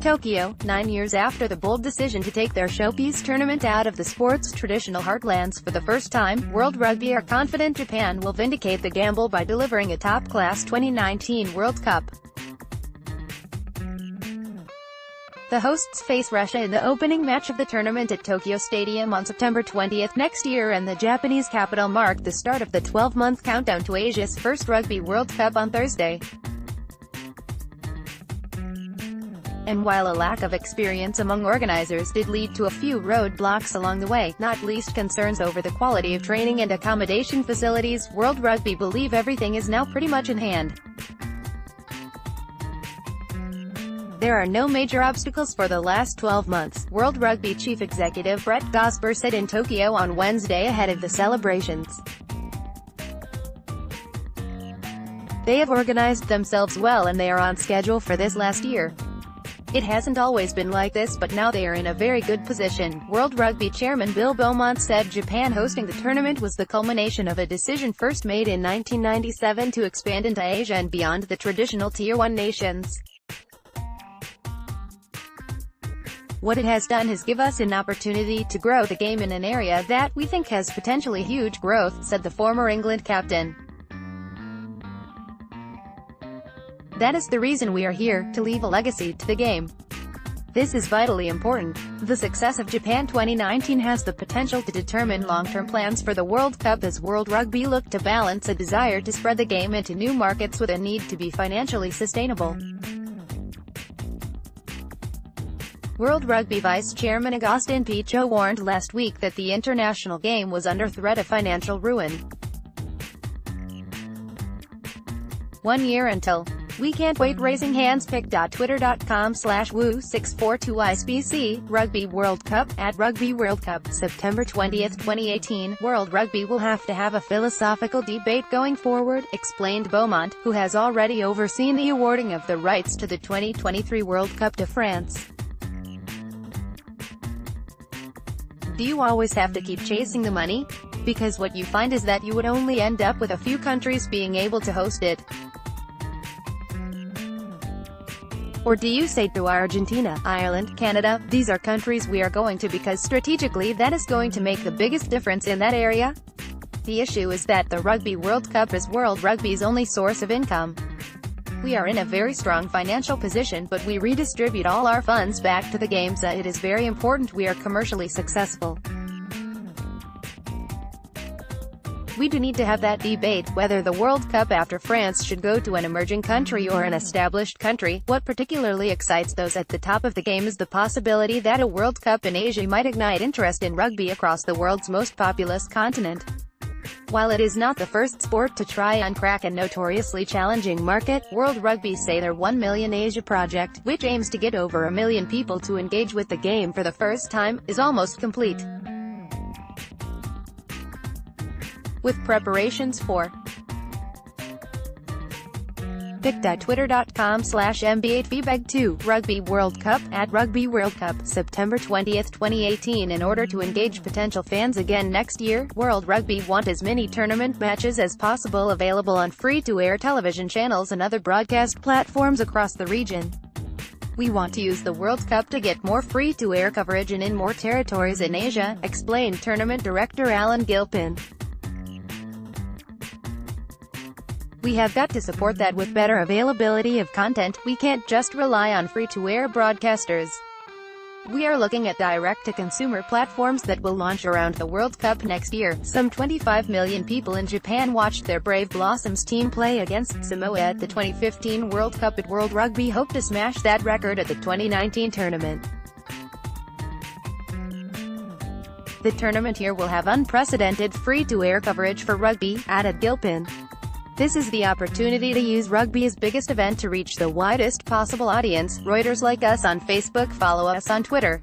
Tokyo, 9 years after the bold decision to take their showpiece tournament out of the sport's traditional heartlands for the first time, World Rugby are confident Japan will vindicate the gamble by delivering a top-class 2019 World Cup. The hosts face Russia in the opening match of the tournament at Tokyo Stadium on September 20 next year, and the Japanese capital marked the start of the 12-month countdown to Asia's first Rugby World Cup on Thursday. And while a lack of experience among organizers did lead to a few roadblocks along the way, not least concerns over the quality of training and accommodation facilities, World Rugby believe everything is now pretty much in hand. There are no major obstacles for the last 12 months, World Rugby Chief Executive Brett Gosper said in Tokyo on Wednesday ahead of the celebrations. They have organized themselves well and they are on schedule for this last year. It hasn't always been like this, but now they are in a very good position. World Rugby Chairman Bill Beaumont said Japan hosting the tournament was the culmination of a decision first made in 1997 to expand into Asia and beyond the traditional Tier 1 nations. What it has done is give us an opportunity to grow the game in an area that we think has potentially huge growth, said the former England captain. That is the reason we are here, to leave a legacy to the game. This is vitally important. The success of Japan 2019 has the potential to determine long-term plans for the World Cup as World Rugby look to balance a desire to spread the game into new markets with a need to be financially sustainable. World Rugby Vice Chairman Agustin Pichot warned last week that the international game was under threat of financial ruin. 1 year until. We can't wait. Raising hands. pic.twitter.com/woo642ISBC, Rugby World Cup, at Rugby World Cup, September 20, 2018. World Rugby will have to have a philosophical debate going forward, explained Beaumont, who has already overseen the awarding of the rights to the 2023 World Cup to France. Do you always have to keep chasing the money? Because what you find is that you would only end up with a few countries being able to host it. Or do you say to Argentina, Ireland, Canada, these are countries we are going to because strategically that is going to make the biggest difference in that area? The issue is that the Rugby World Cup is World Rugby's only source of income. We are in a very strong financial position, but we redistribute all our funds back to the game, so it is very important we are commercially successful. We do need to have that debate, whether the World Cup after France should go to an emerging country or an established country. What particularly excites those at the top of the game is the possibility that a World Cup in Asia might ignite interest in rugby across the world's most populous continent. While it is not the first sport to try and crack a notoriously challenging market, World Rugby say their 1 Million Asia project, which aims to get over 1 million people to engage with the game for the first time, is almost complete, with preparations for pic.twitter.com/mb8vbeg2, Rugby World Cup, at Rugby World Cup, September 20, 2018. In order to engage potential fans again next year, World Rugby want as many tournament matches as possible available on free-to-air television channels and other broadcast platforms across the region. We want to use the World Cup to get more free-to-air coverage and in more territories in Asia, explained Tournament Director Alan Gilpin. We have got to support that with better availability of content. We can't just rely on free-to-air broadcasters. We are looking at direct-to-consumer platforms that will launch around the World Cup next year. Some 25 million people in Japan watched their Brave Blossoms team play against Samoa at the 2015 World Cup. At World Rugby hope to smash that record at the 2019 tournament. The tournament here will have unprecedented free-to-air coverage for rugby, added Gilpin. This is the opportunity to use rugby's biggest event to reach the widest possible audience. Reuters. Like us on Facebook, follow us on Twitter.